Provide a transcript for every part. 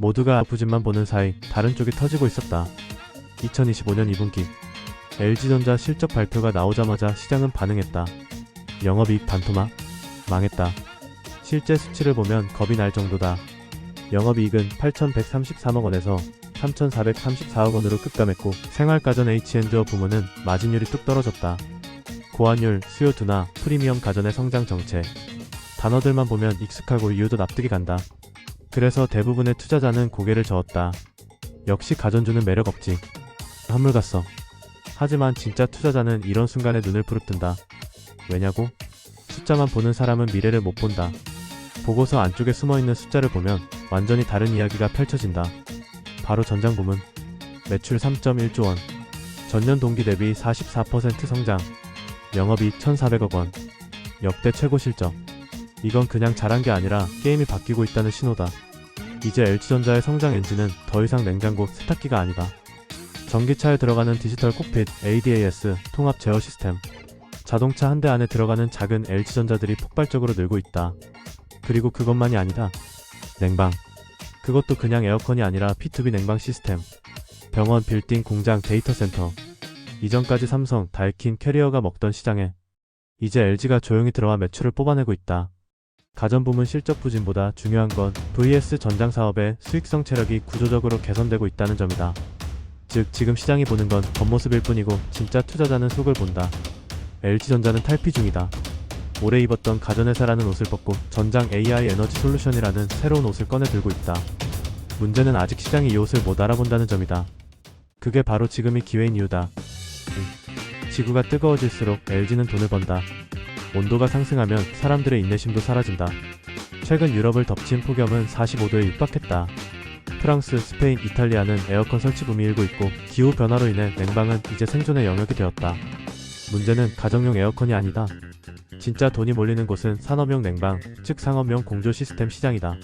모두가 부진만 보는 사이 다른 쪽이 터지고 있었다. 2025년 2분기 LG전자 실적 발표가 나오자마자 시장은 반응했다. 영업이익 반토막? 망했다. 실제 수치를 보면 겁이 날 정도다. 영업이익은 8,133억 원에서 3,434억 원으로 급감했고 생활가전 H&O 부문은 마진율이 뚝 떨어졌다. 고환율, 수요 둔화, 프리미엄 가전의 성장 정체. 단어들만 보면 익숙하고 이유도 납득이 간다. 그래서 대부분의 투자자는 고개를 저었다. 역시 가전주는 매력 없지. 한물 갔어. 하지만 진짜 투자자는 이런 순간에 눈을 부릅뜬다. 왜냐고? 숫자만 보는 사람은 미래를 못 본다. 보고서 안쪽에 숨어있는 숫자를 보면 완전히 다른 이야기가 펼쳐진다. 바로 전장 부문. 매출 3.1조 원. 전년 동기 대비 44% 성장. 영업이익 1,400억 원. 역대 최고 실적. 이건 그냥 잘한 게 아니라 게임이 바뀌고 있다는 신호다. 이제 LG전자의 성장 엔진은 더 이상 냉장고, 세탁기가 아니다. 전기차에 들어가는 디지털 콕핏, ADAS, 통합 제어 시스템. 자동차 한 대 안에 들어가는 작은 LG전자들이 폭발적으로 늘고 있다. 그리고 그것만이 아니다. 냉방. 그것도 그냥 에어컨이 아니라 P2B 냉방 시스템. 병원, 빌딩, 공장, 데이터 센터. 이전까지 삼성, 다이킨, 캐리어가 먹던 시장에 이제 LG가 조용히 들어와 매출을 뽑아내고 있다. 가전 부문 실적 부진보다 중요한 건 VS 전장 사업의 수익성 체력이 구조적으로 개선되고 있다는 점이다. 즉 지금 시장이 보는 건 겉모습일 뿐이고 진짜 투자자는 속을 본다. LG전자는 탈피 중이다. 올해 입었던 가전회사라는 옷을 벗고 전장 AI 에너지 솔루션이라는 새로운 옷을 꺼내 들고 있다. 문제는 아직 시장이 이 옷을 못 알아본다는 점이다. 그게 바로 지금이 기회인 이유다. 지구가 뜨거워질수록 LG는 돈을 번다. 온도가 상승하면 사람들의 인내심도 사라진다. 최근 유럽을 덮친 폭염은 45도에 육박했다. 프랑스, 스페인, 이탈리아는 에어컨 설치 붐이 일고 있고 기후변화로 인해 냉방은 이제 생존의 영역이 되었다. 문제는 가정용 에어컨이 아니다. 진짜 돈이 몰리는 곳은 산업용 냉방, 즉 상업용 공조 시스템 시장이다.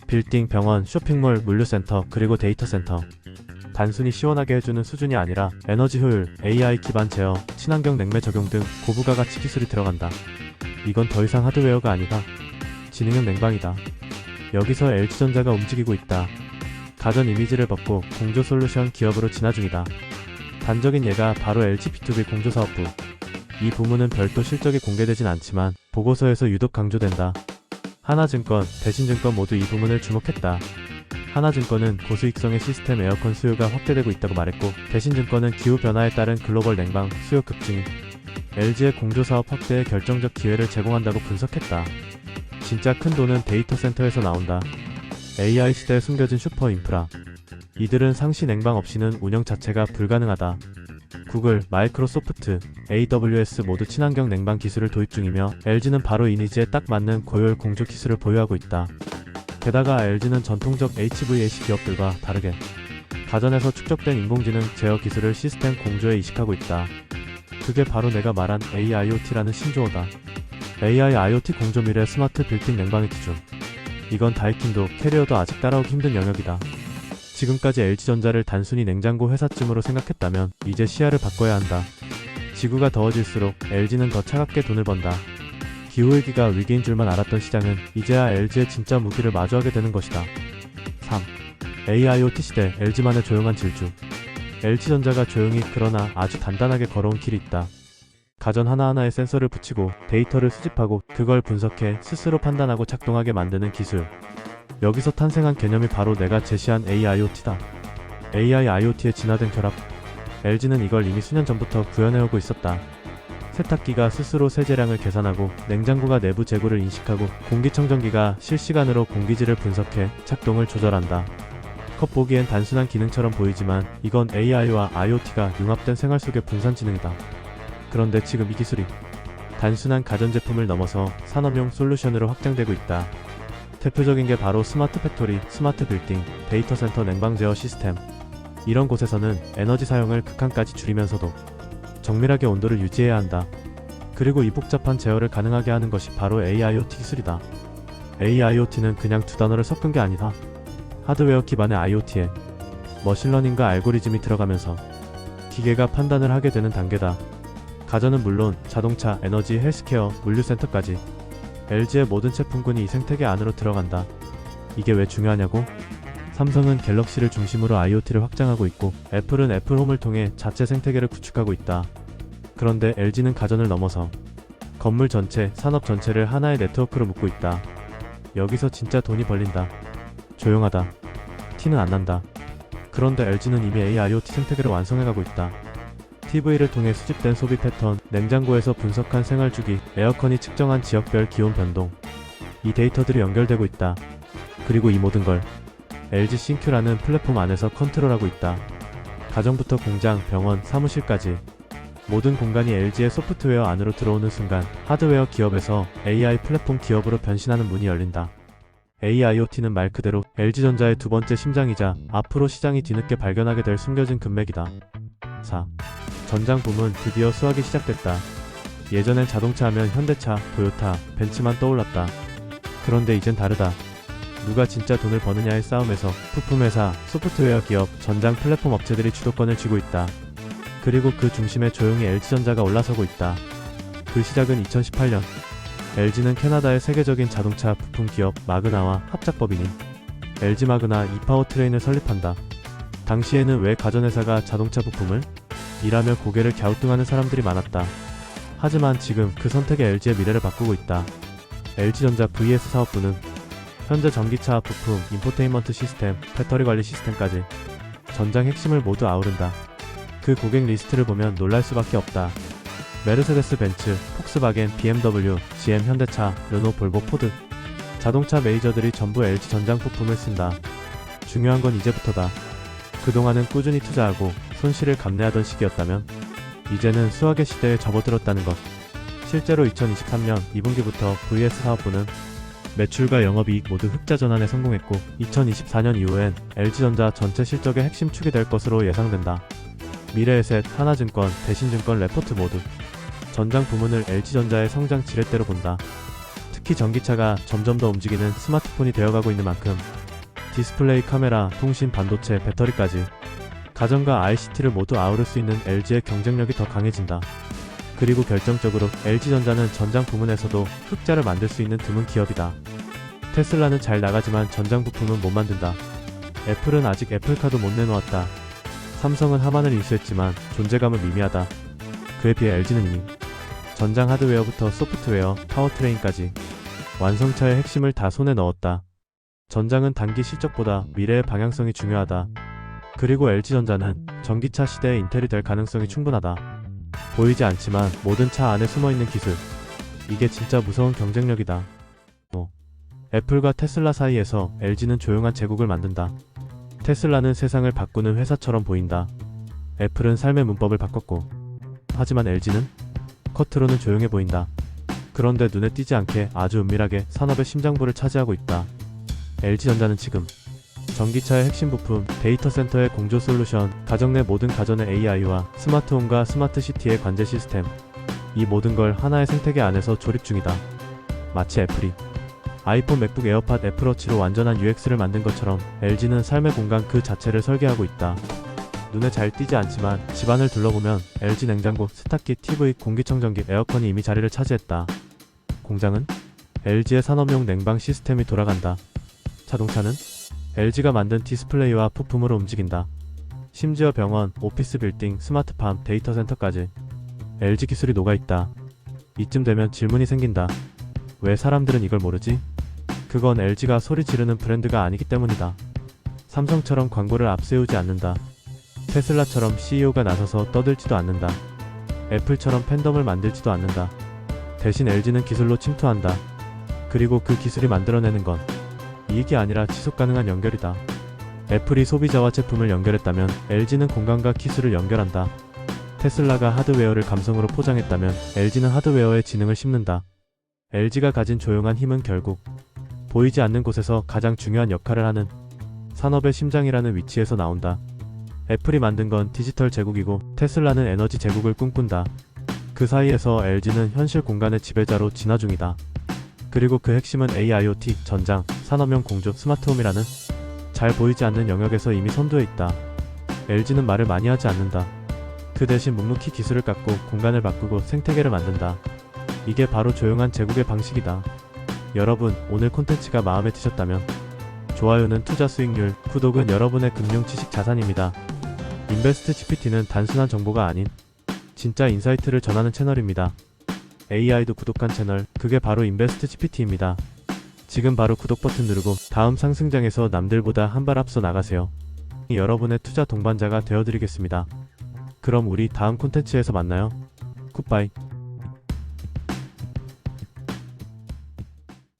빌딩, 병원, 쇼핑몰, 물류센터, 그리고 데이터 센터. 단순히 시원하게 해주는 수준이 아니라 에너지 효율, AI 기반 제어, 친환경 냉매 적용 등 고부가 가치 기술이 들어간다. 이건 더 이상 하드웨어가 아니다. 지능형 냉방이다. 여기서 LG전자가 움직이고 있다. 가전 이미지를 벗고 공조 솔루션 기업으로 진화 중이다. 단적인 예가 바로 LG B2B 공조사업부. 이 부문은 별도 실적이 공개되진 않지만 보고서에서 유독 강조된다. 하나증권, 대신증권 모두 이 부문을 주목했다. 하나증권은 고수익성의 시스템 에어컨 수요가 확대되고 있다고 말했고 대신증권은 기후변화에 따른 글로벌 냉방 수요 급증이 LG의 공조사업 확대에 결정적 기회를 제공한다고 분석했다. 진짜 큰 돈은 데이터 센터에서 나온다. AI 시대에 숨겨진 슈퍼 인프라. 이들은 상시 냉방 없이는 운영 자체가 불가능하다. 구글, 마이크로소프트, AWS 모두 친환경 냉방 기술을 도입 중이며 LG는 바로 이 니즈에 딱 맞는 고효율 공조 기술을 보유하고 있다. 게다가 LG는 전통적 HVAC 기업들과 다르게 가전에서 축적된 인공지능 제어 기술을 시스템 공조에 이식하고 있다. 그게 바로 내가 말한 AIoT라는 신조어다. AI IoT 공조 미래 스마트 빌딩 냉방의 기준. 이건 다이킨도 캐리어도 아직 따라오기 힘든 영역이다. 지금까지 LG전자를 단순히 냉장고 회사쯤으로 생각했다면 이제 시야를 바꿔야 한다. 지구가 더워질수록 LG는 더 차갑게 돈을 번다. 기후위기가 위기인 줄만 알았던 시장은 이제야 LG의 진짜 무기를 마주하게 되는 것이다. 3. AIoT 시대 LG만의 조용한 질주. LG전자가 조용히 그러나 아주 단단하게 걸어온 길이 있다. 가전 하나하나에 센서를 붙이고 데이터를 수집하고 그걸 분석해 스스로 판단하고 작동하게 만드는 기술. 여기서 탄생한 개념이 바로 내가 제시한 AIoT다. AI-IoT의 진화된 결합. LG는 이걸 이미 수년 전부터 구현해오고 있었다. 세탁기가 스스로 세제량을 계산하고 냉장고가 내부 재고를 인식하고 공기청정기가 실시간으로 공기질을 분석해 작동을 조절한다. 겉보기엔 단순한 기능처럼 보이지만 이건 AI와 IoT가 융합된 생활 속의 분산지능이다. 그런데 지금 이 기술이 단순한 가전제품을 넘어서 산업용 솔루션으로 확장되고 있다. 대표적인 게 바로 스마트 팩토리, 스마트 빌딩, 데이터 센터 냉방 제어 시스템. 이런 곳에서는 에너지 사용을 극한까지 줄이면서도 정밀하게 온도를 유지해야 한다. 그리고 이 복잡한 제어를 가능하게 하는 것이 바로 AIoT 기술이다. AIoT는 그냥 두 단어를 섞은 게 아니다. 하드웨어 기반의 IoT에 머신러닝과 알고리즘이 들어가면서 기계가 판단을 하게 되는 단계다. 가전은 물론 자동차, 에너지, 헬스케어, 물류센터까지 LG의 모든 제품군이 이 생태계 안으로 들어간다. 이게 왜 중요하냐고? 삼성은 갤럭시를 중심으로 IoT를 확장하고 있고 애플은 애플홈을 통해 자체 생태계를 구축하고 있다. 그런데 LG는 가전을 넘어서 건물 전체, 산업 전체를 하나의 네트워크로 묶고 있다. 여기서 진짜 돈이 벌린다. 조용하다. 티는 안 난다. 그런데 LG는 이미 AIoT 생태계를 완성해가고 있다. TV를 통해 수집된 소비 패턴, 냉장고에서 분석한 생활주기, 에어컨이 측정한 지역별 기온 변동. 이 데이터들이 연결되고 있다. 그리고 이 모든 걸 LG 싱큐라는 플랫폼 안에서 컨트롤하고 있다. 가정부터 공장, 병원, 사무실까지 모든 공간이 LG의 소프트웨어 안으로 들어오는 순간 하드웨어 기업에서 AI 플랫폼 기업으로 변신하는 문이 열린다. AIoT는 말 그대로 LG전자의 두 번째 심장이자 앞으로 시장이 뒤늦게 발견하게 될 숨겨진 금맥이다. 4. 전장 붐은 드디어 수확이 시작됐다. 예전엔 자동차 하면 현대차, 토요타, 벤츠만 떠올랐다. 그런데 이젠 다르다. 누가 진짜 돈을 버느냐의 싸움에서 부품회사, 소프트웨어 기업, 전장 플랫폼 업체들이 주도권을 쥐고 있다. 그리고 그 중심에 조용히 LG전자가 올라서고 있다. 그 시작은 2018년. LG는 캐나다의 세계적인 자동차 부품 기업 마그나와 합작법인인 LG 마그나 이파워트레인을 설립한다. 당시에는 왜 가전회사가 자동차 부품을? 일하며 고개를 갸우뚱하는 사람들이 많았다. 하지만 지금 그 선택이 LG의 미래를 바꾸고 있다. LG전자 VS 사업부는 현재 전기차 부품, 인포테인먼트 시스템, 배터리 관리 시스템까지 전장 핵심을 모두 아우른다. 그 고객 리스트를 보면 놀랄 수밖에 없다. 메르세데스 벤츠, 폭스바겐, BMW, GM 현대차, 르노, 볼보, 포드. 자동차 메이저들이 전부 LG 전장 부품을 쓴다. 중요한 건 이제부터다. 그동안은 꾸준히 투자하고 손실을 감내하던 시기였다면 이제는 수확의 시대에 접어들었다는 것. 실제로 2023년 2분기부터 VS 사업부는 매출과 영업이익 모두 흑자 전환에 성공했고 2024년 이후엔 LG전자 전체 실적의 핵심 축이 될 것으로 예상된다. 미래에셋, 하나증권, 대신증권 레포트 모두 전장 부문을 LG전자의 성장 지렛대로 본다. 특히 전기차가 점점 더 움직이는 스마트폰이 되어가고 있는 만큼 디스플레이, 카메라, 통신, 반도체, 배터리까지 가전과 ICT를 모두 아우를 수 있는 LG의 경쟁력이 더 강해진다. 그리고 결정적으로 LG전자는 전장 부문에서도 흑자를 만들 수 있는 드문 기업이다. 테슬라는 잘 나가지만 전장 부품은 못 만든다. 애플은 아직 애플카도 못 내놓았다. 삼성은 하반을 인수했지만 존재감은 미미하다. 그에 비해 LG는 이미 전장 하드웨어부터 소프트웨어, 파워트레인까지 완성차의 핵심을 다 손에 넣었다. 전장은 단기 실적보다 미래의 방향성이 중요하다. 그리고 LG전자는 전기차 시대의 인텔이 될 가능성이 충분하다. 보이지 않지만 모든 차 안에 숨어있는 기술. 이게 진짜 무서운 경쟁력이다. 애플과 테슬라 사이에서 LG는 조용한 제국을 만든다. 테슬라는 세상을 바꾸는 회사처럼 보인다. 애플은 삶의 문법을 바꿨고 하지만 LG는 겉으로는 조용해 보인다. 그런데 눈에 띄지 않게 아주 은밀하게 산업의 심장부를 차지하고 있다. LG전자는 지금 전기차의 핵심 부품, 데이터 센터의 공조 솔루션, 가정 내 모든 가전의 AI와 스마트홈과 스마트시티의 관제 시스템, 이 모든 걸 하나의 생태계 안에서 조립 중이다. 마치 애플이 아이폰, 맥북, 에어팟, 애플워치로 완전한 UX를 만든 것처럼 LG는 삶의 공간 그 자체를 설계하고 있다. 눈에 잘 띄지 않지만 집안을 둘러보면 LG 냉장고, 세탁기, TV, 공기청정기, 에어컨이 이미 자리를 차지했다. 공장은 LG의 산업용 냉방 시스템이 돌아간다. 자동차는 LG가 만든 디스플레이와 부품으로 움직인다. 심지어 병원, 오피스 빌딩, 스마트팜, 데이터 센터까지 LG 기술이 녹아있다. 이쯤 되면 질문이 생긴다. 왜 사람들은 이걸 모르지? 그건 LG가 소리 지르는 브랜드가 아니기 때문이다. 삼성처럼 광고를 앞세우지 않는다. 테슬라처럼 CEO가 나서서 떠들지도 않는다. 애플처럼 팬덤을 만들지도 않는다. 대신 LG는 기술로 침투한다. 그리고 그 기술이 만들어내는 건 이익이 아니라 지속가능한 연결이다. 애플이 소비자와 제품을 연결했다면 LG는 공간과 기술을 연결한다. 테슬라가 하드웨어를 감성으로 포장했다면 LG는 하드웨어에 지능을 심는다. LG가 가진 조용한 힘은 결국 보이지 않는 곳에서 가장 중요한 역할을 하는 산업의 심장이라는 위치에서 나온다. 애플이 만든 건 디지털 제국이고 테슬라는 에너지 제국을 꿈꾼다. 그 사이에서 LG는 현실 공간의 지배자로 진화 중이다. 그리고 그 핵심은 AIoT, 전장, 산업용 공조, 스마트홈이라는 잘 보이지 않는 영역에서 이미 선두에 있다. LG는 말을 많이 하지 않는다. 그 대신 묵묵히 기술을 갖고 공간을 바꾸고 생태계를 만든다. 이게 바로 조용한 제국의 방식이다. 여러분, 오늘 콘텐츠가 마음에 드셨다면 좋아요는 투자 수익률, 구독은 여러분의 금융 지식 자산입니다. 인베스트 GPT는 단순한 정보가 아닌 진짜 인사이트를 전하는 채널입니다. AI도 구독한 채널, 그게 바로 인베스트 GPT입니다. 지금 바로 구독 버튼 누르고 다음 상승장에서 남들보다 한 발 앞서 나가세요. 여러분의 투자 동반자가 되어드리겠습니다. 그럼 우리 다음 콘텐츠에서 만나요. 굿바이.